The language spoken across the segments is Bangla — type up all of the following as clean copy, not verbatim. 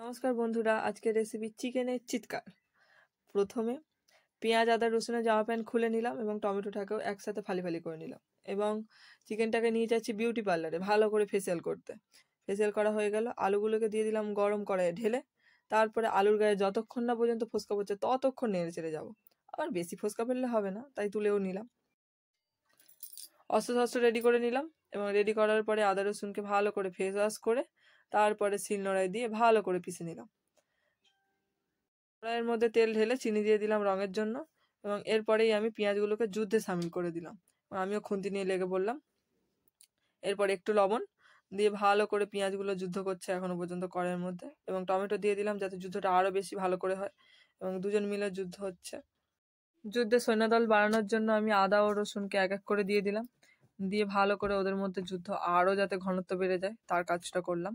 নমস্কার বন্ধুরা, আজকের রেসিপি চিকেনের চিৎকার। প্রথমে পেঁয়াজ, আদা, রসুনের জামা প্যান্ট খুলে নিলাম এবং টমেটোটাকেও একসাথে ফালি ফালি করে নিলাম এবং চিকেনটাকে নিয়ে যাচ্ছি বিউটি পার্লারে ভালো করে ফেসিয়াল করতে। ফেসিয়াল করা হয়ে গেল, আলুগুলোকে দিয়ে দিলাম গরম কড়াইয়ে ঢেলে। তারপরে আলুর গায়ে যতক্ষণ না পর্যন্ত ফোস্কা পড়ছে ততক্ষণ নেড়ে চেড়ে যাবো। আবার বেশি ফোস্কা ফেললে হবে না, তাই তুলেও নিলাম। অস্ত্র শস্ত্র রেডি করে নিলাম এবং রেডি করার পরে আদা রসুনকে ভালো করে ফেস ওয়াশ করে তারপরে শিলনোড়ায় দিয়ে ভালো করে পিষে নিলাম। কড়াইয়ের মধ্যে তেল ঢেলে চিনি দিয়ে দিলাম রঙের জন্য এবং এরপরেই আমি পেঁয়াজগুলোকে যুদ্ধে সামিল করে দিলাম। আমিও খুন্তি নিয়ে লেগে পড়লাম। এরপর একটু লবণ দিয়ে ভালো করে পেঁয়াজগুলো যুদ্ধ করছে এখনো পর্যন্ত কড়াইয়ের মধ্যে এবং টমেটো দিয়ে দিলাম যাতে যুদ্ধটা আরও বেশি ভালো করে হয় এবং দুজন মিলে যুদ্ধ হচ্ছে। যুদ্ধে সৈন্যদল বাড়ানোর জন্য আমি আদা ও রসুনকে এক এক করে দিয়ে দিলাম, দিয়ে ভালো করে ওদের মধ্যে যুদ্ধ আরও যাতে ঘনত্ব বেড়ে যায় তার কাজটা করলাম।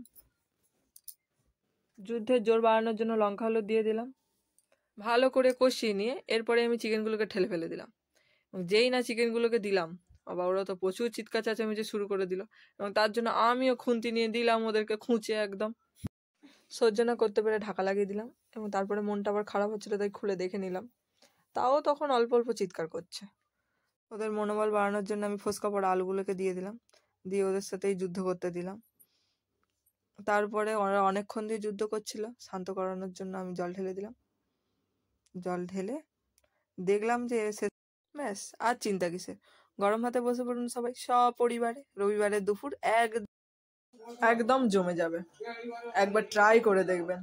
যুদ্ধের জোর বাড়ানোর জন্য লঙ্কা হলুদ দিয়ে দিলাম, ভালো করে কষিয়ে নিয়ে এরপরে আমি চিকেনগুলোকে ঠেলে ফেলে দিলাম। যেই না চিকেনগুলোকে দিলাম, বাবা ওরা তো প্রচুর চিৎকার চেঁচামেচি শুরু করে দিল এবং তার জন্য আমিও খুন্তি নিয়ে দিলাম ওদেরকে খুঁচে একদম। সহ্য না করতে পেরে ঢাকা লাগিয়ে দিলাম এবং তারপরে মনটা আবার খারাপ হচ্ছিল তাই খুলে দেখে নিলাম, তাও তখন অল্প অল্প চিৎকার করছে। ওদের মনোবল বাড়ানোর জন্য আমি ফোস্কা পড়া আলুগুলোকে দিয়ে দিলাম, দিয়ে ওদের সাথেই যুদ্ধ করতে দিলাম। তারপরে ওরা অনেকক্ষণ দিয়ে যুদ্ধ করছিল, শান্ত করানোর জন্য আমি জল ঢেলে দিলাম। জল ঢেলে দেখলাম যে ব্যাস, আর চিন্তা কিসের। গরম ভাতে বসে পড়ুন সবাই সপরিবারে, রবিবারের দুপুর একদম জমে যাবে। একবার ট্রাই করে দেখবেন।